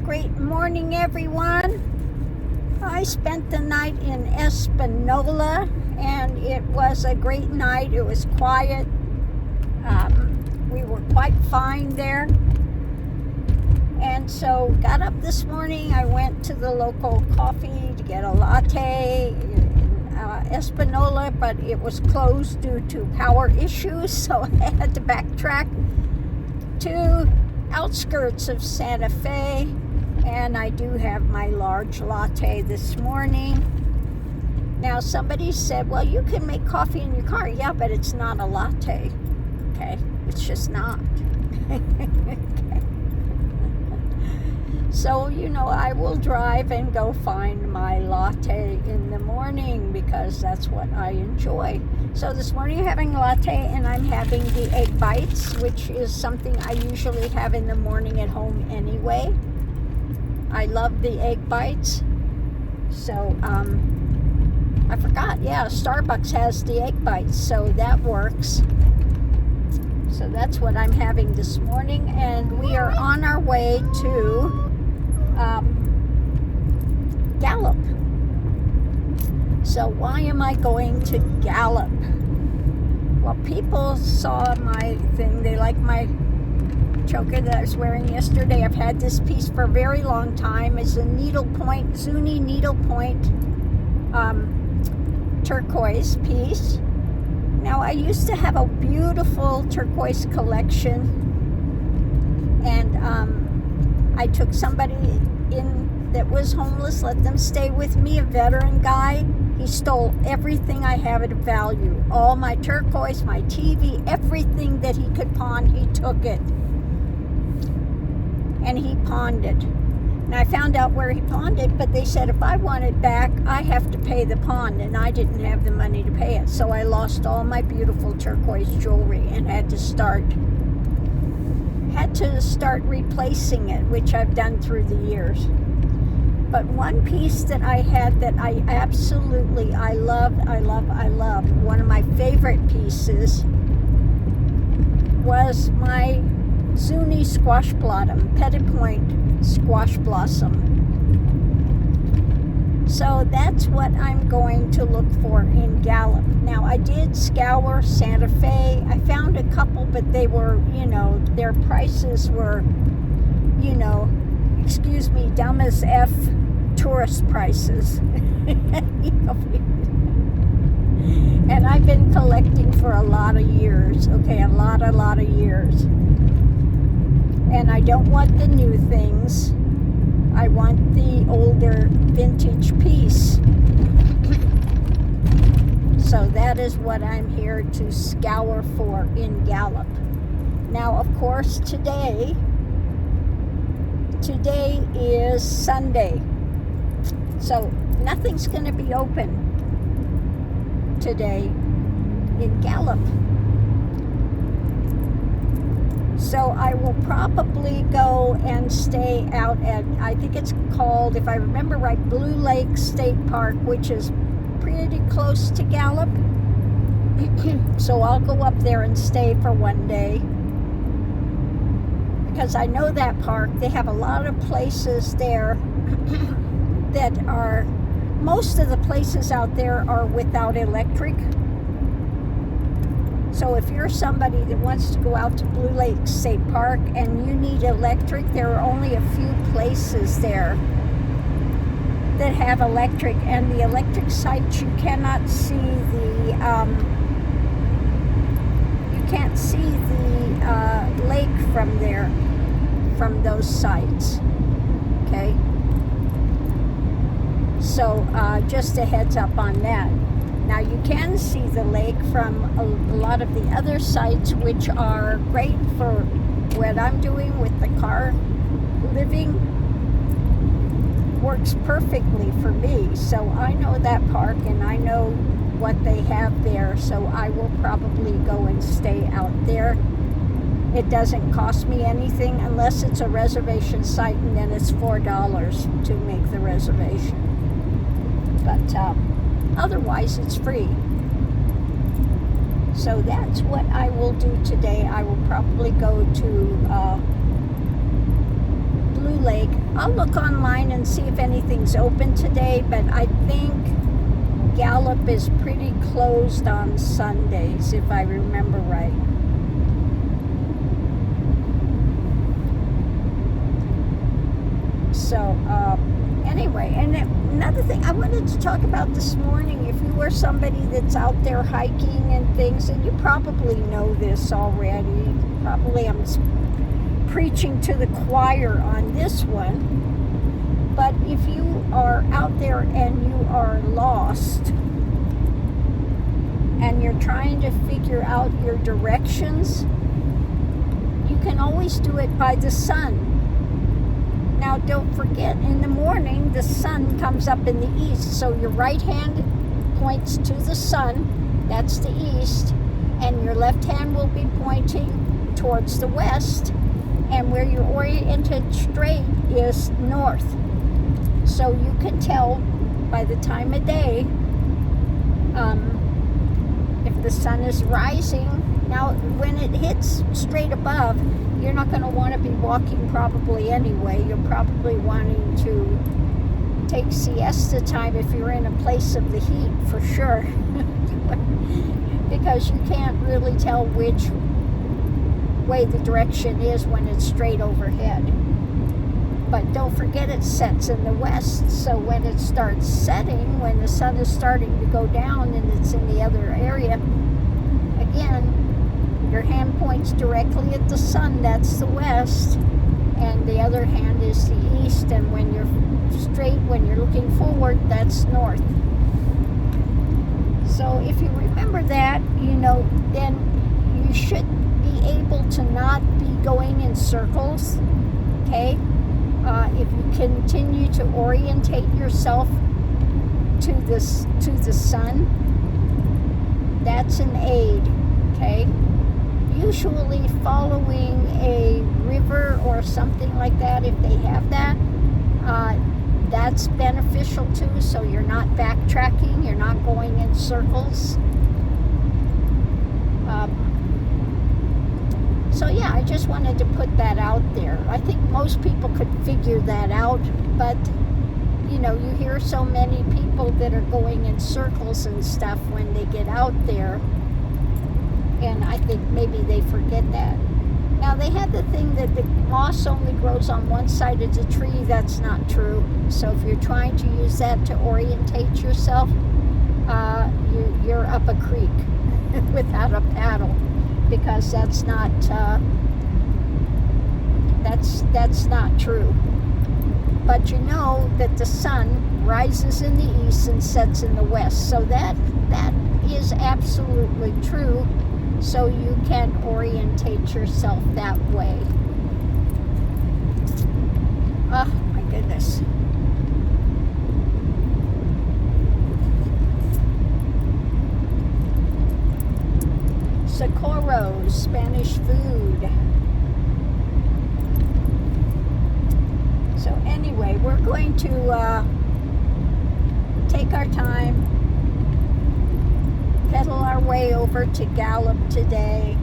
Great morning, everyone. I spent the night in Espanola, and it was a great night. It was quiet. We were quite fine there. And so got up this morning. I went to the local coffee to get a latte in Espanola, but it was closed due to power issues, so I had to backtrack to outskirts of Santa Fe, and I do have my large latte this morning. Now somebody said, well, you can make coffee in your car. Yeah, but it's not a latte. Okay, it's just not. Okay. So, I will drive and go find my latte in the morning because that's what I enjoy. So this morning I'm having a latte, and I'm having the egg bites, which is something I usually have in the morning at home anyway. I love the egg bites. So, I forgot, yeah, Starbucks has the egg bites, so that works. So that's what I'm having this morning, and we are on our way to Gallup. So why am I going to Gallup? Well, people saw my thing. They like my choker that I was wearing yesterday. I've had this piece for a very long time. It's a needlepoint, Zuni needlepoint turquoise piece. Now, I used to have a beautiful turquoise collection, and I took somebody in that was homeless, let them stay with me, a veteran guy. He stole everything I have at value. All my turquoise, my TV, everything that he could pawn, he took it. And he pawned it. And I found out where he pawned it, but they said if I want it back, I have to pay the pawn, and I didn't have the money to pay it. So I lost all my beautiful turquoise jewelry and had to start replacing it, which I've done through the years. But one piece that I had that I absolutely, I love, one of my favorite pieces was my Zuni squash blossom, petit point squash blossom. So that's what I'm going to look for in Gallup. Now, I did scour Santa Fe. I found a couple, but they were, their prices were, excuse me, dumb as F tourist prices. And I've been collecting for a lot of years, okay, a lot of years. And I don't want the new things. I want the older vintage piece. So that is what I'm here to scour for in Gallup. Now, of course, today is Sunday. So nothing's going to be open today in Gallup. So I will probably go and stay out at, I think it's called, if I remember right, Blue Lake State Park, which is pretty close to Gallup. So I'll go up there and stay for one day, because I know that park. They have a lot of places there that are, most of the places out there are without electric. So if you're somebody that wants to go out to Blue Lake State Park and you need electric, there are only a few places there that have electric, and the electric sites, you cannot see the lake from there, from those sites. Okay. So just a heads up on that. Now, you can see the lake from a lot of the other sites, which are great for what I'm doing with the car living. Works perfectly for me. So I know that park, and I know what they have there. So I will probably go and stay out there. It doesn't cost me anything unless it's a reservation site, and then it's $4 to make the reservation. But otherwise, it's free. So that's what I will do today. I will probably go to Blue Lake I'll look online and see if anything's open today, but I think Gallup is pretty closed on Sundays, if I remember right. So, anyway, and another thing I wanted to talk about this morning, if you were somebody that's out there hiking and things, and you probably know this already, probably I'm preaching to the choir on this one, but if you are out there and you are lost and you're trying to figure out your directions, you can always do it by the sun. Now, don't forget, in the morning, the sun comes up in the east, so your right hand points to the sun, that's the east, and your left hand will be pointing towards the west, and where you're oriented straight is north. So you can tell by the time of day if the sun is rising. Now, when it hits straight above, you're not going to want to be walking probably anyway. You're probably wanting to take siesta time if you're in a place of the heat, for sure. Because you can't really tell which way the direction is when it's straight overhead. But don't forget, it sets in the west, so when it starts setting, when the sun is starting to go down and it's in the other area, again, your hand points directly at the sun, that's the west, and the other hand is the east, and when you're straight, when you're looking forward, that's north. So if you remember that, then you should be able to not be going in circles, okay? If you continue to orientate yourself to the sun, that's an aid, okay? Usually following a river or something like that, if they have that, that's beneficial too, so you're not backtracking, you're not going in circles. So yeah, I just wanted to put that out there. I think most people could figure that out, but you hear so many people that are going in circles and stuff when they get out there, and I think maybe they forget that. Now, they had the thing that the moss only grows on one side of the tree. That's not true. So if you're trying to use that to orientate yourself, you're up a creek without a paddle, because that's not true. But you know that the sun rises in the east and sets in the west, so that is absolutely true. So you can orientate yourself that way. Oh my goodness. Socorros, Spanish food. So anyway, we're going to take our time, pedal our way over to Gallup today.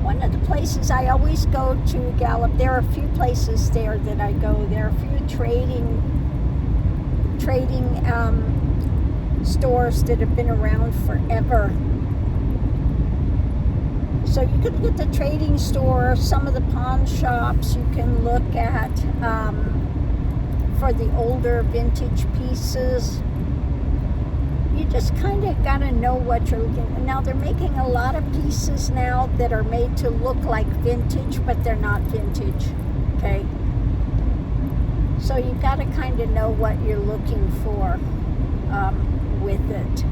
One of the places I always go to, Gallup, there are a few places there that I go. There are a few trading stores that have been around forever. So you can look at the trading store, some of the pawn shops. You can look at for the older vintage pieces. You just kind of got to know what you're looking at. Now, they're making a lot of pieces now that are made to look like vintage, but they're not vintage, okay? So you got to kind of know what you're looking for with it.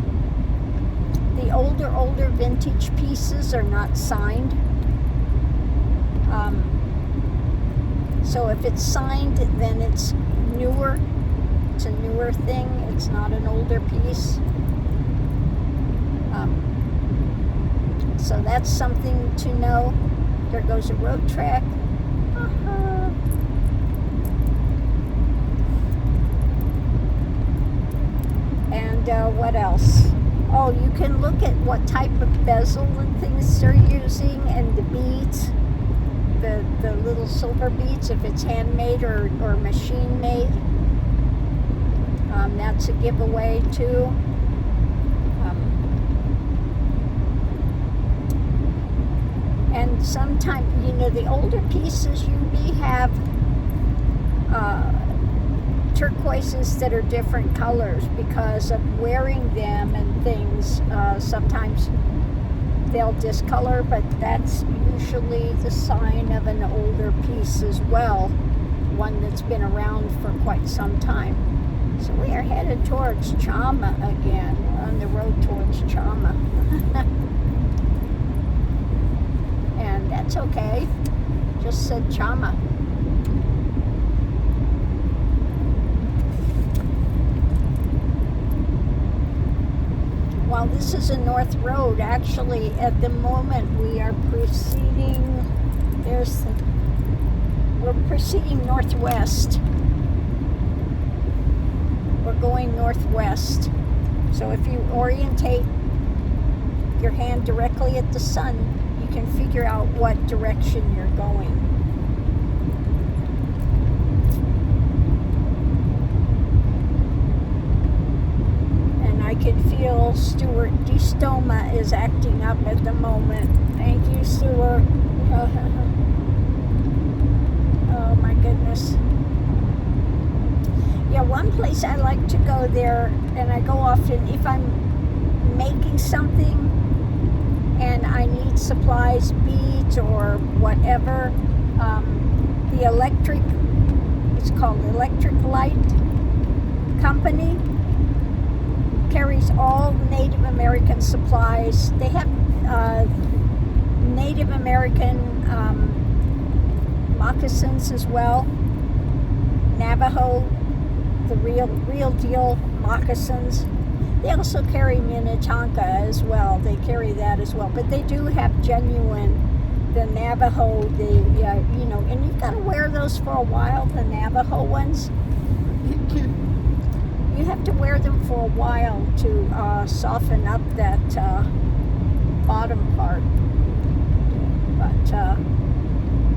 The older vintage pieces are not signed. So if it's signed, then it's newer. It's a newer thing. It's not an older piece. So that's something to know. There goes a road track. And what else? Oh, you can look at what type of bezel and things they're using, and the beads, the little silver beads, if it's handmade or machine made. that's a giveaway too. And sometimes, the older pieces usually have turquoises that are different colors because of wearing them and things. Sometimes they'll discolor, but that's usually the sign of an older piece as well, one that's been around for quite some time. So we are headed towards Chama again. We're on the road towards Chama. And that's okay. Just said Chama. While this is a north road, actually at the moment we are proceeding, we're proceeding northwest. We're going northwest. So if you orientate your hand directly at the sun, you can figure out what direction you're going. I can feel Stuart Distoma is acting up at the moment. Thank you, Stuart. Oh my goodness. Yeah, one place I like to go there, and I go often if I'm making something and I need supplies, beads or whatever. The it's called Electric Light Company, carries all Native American supplies. They have Native American moccasins as well. Navajo, the real deal moccasins. They also carry Minnetonka as well. They carry that as well. But they do have genuine, the Navajo, and you've got to wear those for a while, the Navajo ones. You have to wear them for a while to soften up that bottom part. But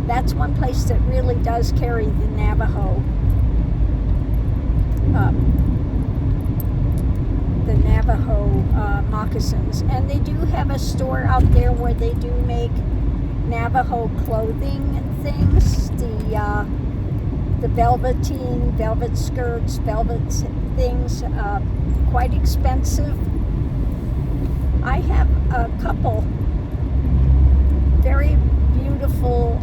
that's one place that really does carry the Navajo. The Navajo moccasins. And they do have a store out there where they do make Navajo clothing things. The velvet skirts, velvet things, quite expensive. I have a couple very beautiful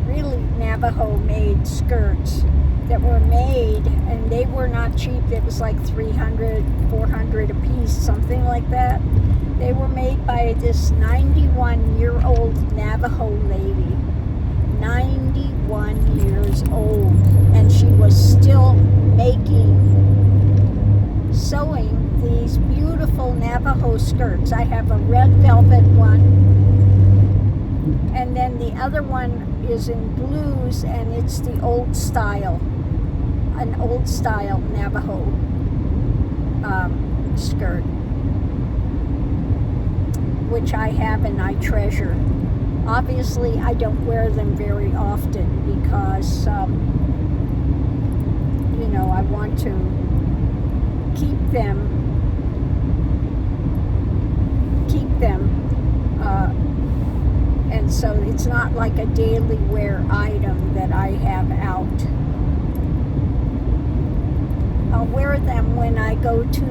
really Navajo made skirts that were made, and they were not cheap. It was like $300, $400 a piece, something like that. They were made by this 91-year-old Navajo lady. 91 years old, and she was still sewing these beautiful Navajo skirts. I have a red velvet one, and then the other one is in blues, and it's the an old style Navajo skirt, which I have and I treasure. Obviously, I don't wear them very often because, I want to keep them, and so it's not like a daily wear item that I have out. I'll wear them when I go to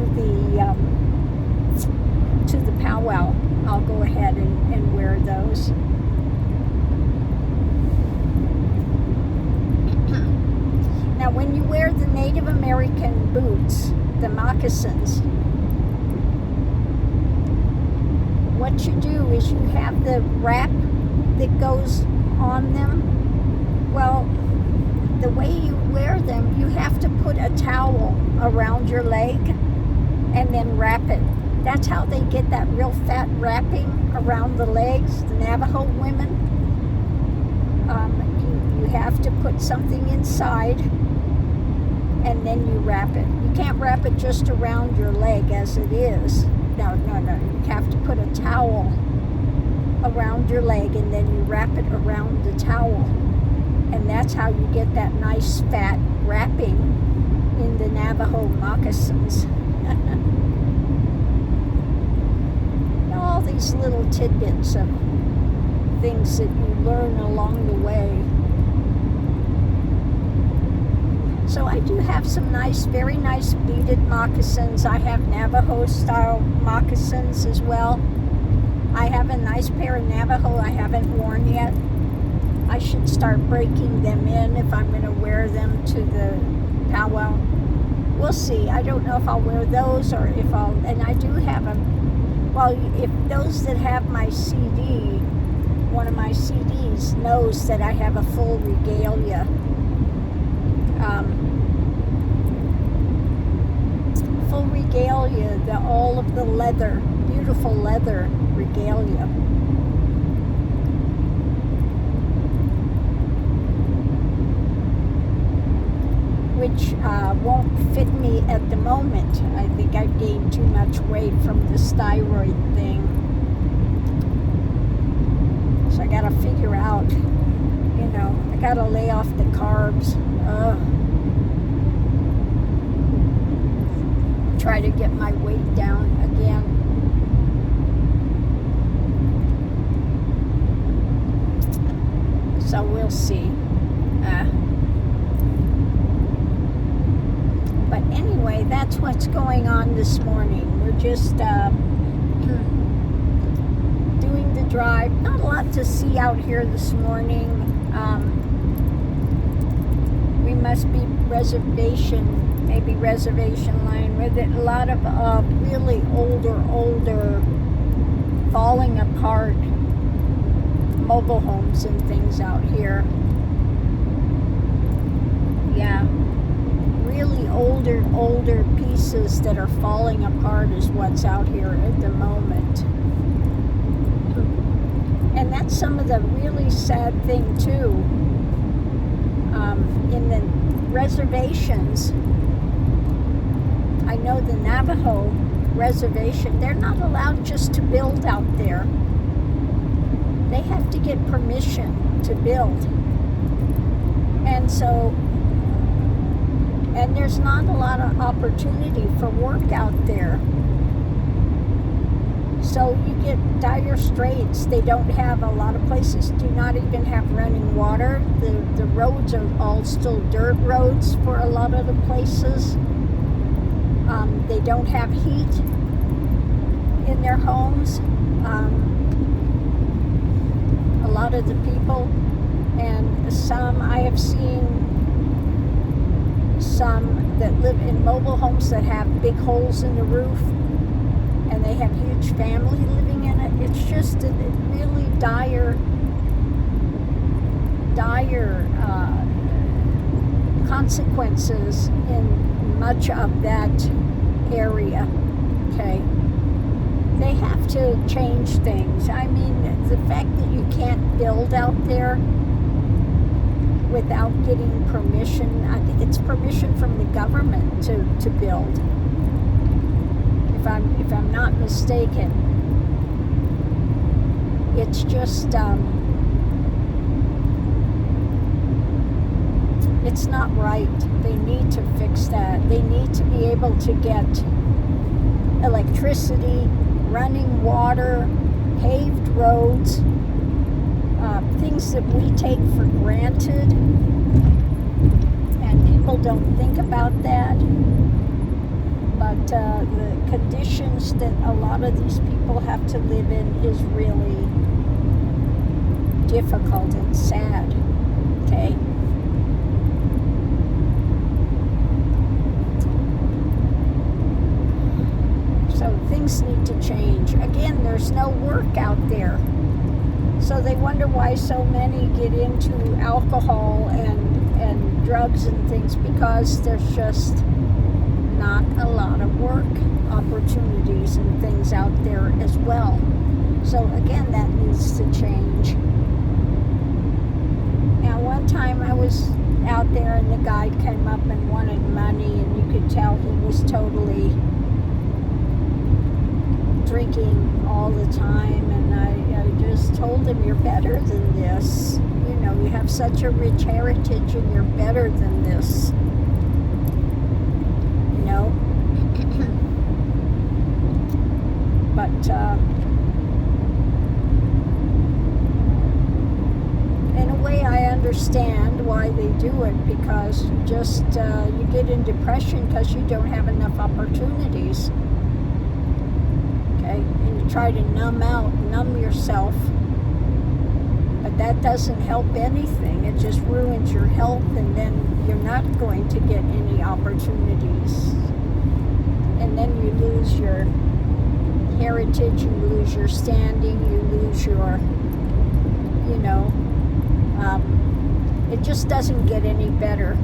the powwow. I'll go ahead and wear those. Now, when you wear the Native American boots, the moccasins, what you do is you have the wrap that goes on them. Well, the way you wear them, you have to put a towel around your leg and then wrap it. That's how they get that real fat wrapping around the legs, the Navajo women. You have to put something inside and then you wrap it. You can't wrap it just around your leg as it is. No. You have to put a towel around your leg and then you wrap it around the towel. And that's how you get that nice fat wrapping in the Navajo moccasins. All these little tidbits of things that you learn along the way. So I do have some nice, very nice beaded moccasins. I have Navajo style moccasins as well. I have a nice pair of Navajo I haven't worn yet. I should start breaking them in if I'm going to wear them to the powwow. We'll see. I don't know if I'll wear those or if I'll, and I do have them. Well, if those that have my CD, one of my CDs knows that I have a full regalia. Full regalia, all of the leather, beautiful leather regalia. Which won't fit me at the moment. I think I've gained too much weight from this thyroid thing. So I gotta figure out, I gotta lay off the carbs. Try to get my weight down again. So we'll see. But anyway, that's what's going on this morning. We're just doing the drive. Not a lot to see out here this morning. We must be maybe reservation line with it. A lot of really older, falling apart mobile homes and things out here. Yeah. Really older pieces that are falling apart is what's out here at the moment. And that's some of the really sad thing too. In the reservations, I know the Navajo reservation, they're not allowed just to build out there. They have to get permission to build. And so, and there's not a lot of opportunity for work out there. So you get dire straits. They don't have, a lot of places do not even have running water. The roads are all still dirt roads for a lot of the places. They don't have heat in their homes. A lot of the people, and some, I have seen some that live in mobile homes that have big holes in the roof, and they have huge family living in it. It's just a really dire consequences in much of that area. Okay, they have to change things. I mean, the fact that you can't build out there without getting permission, I think it's permission from the government to build. If I'm not mistaken, it's just it's not right. They need to fix that. They need to be able to get electricity, running water, paved roads, things that we take for granted, and people don't think about that. But the conditions that a lot of these people have to live in is really difficult and sad. Okay? So things need to change. Again, there's no work out there. So they wonder why so many get into alcohol and drugs and things, because there's just not a lot of work opportunities and things out there as well. So again, that needs to change. Now, one time I was out there and the guy came up and wanted money, and you could tell he was totally drinking all the time, and I I just told him, you're better than this. You know, you have such a rich heritage and you're better than this. You know? But, in a way, I understand why they do it, because you just, you get in depression because you don't have enough opportunities. Okay? And you try to numb yourself. But that doesn't help anything. It just ruins your health, and then you're not going to get any opportunities. And then you lose your heritage, you lose your standing, you lose your, you know, it just doesn't get any better.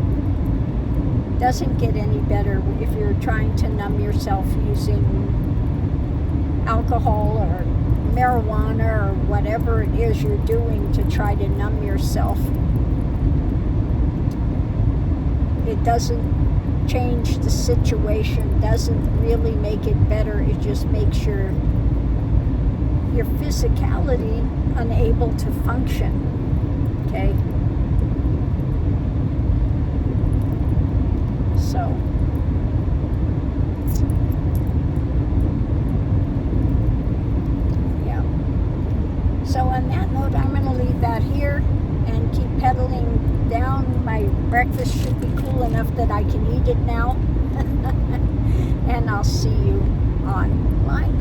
Doesn't get any better if you're trying to numb yourself using alcohol or marijuana or whatever it is you're doing to try to numb yourself. It doesn't change the situation, doesn't really make it better. It just makes your physicality unable to function. Okay? So, yeah. So on that note, I'm going to leave that here and keep pedaling down. My breakfast should be cool enough that I can eat it now. And I'll see you online.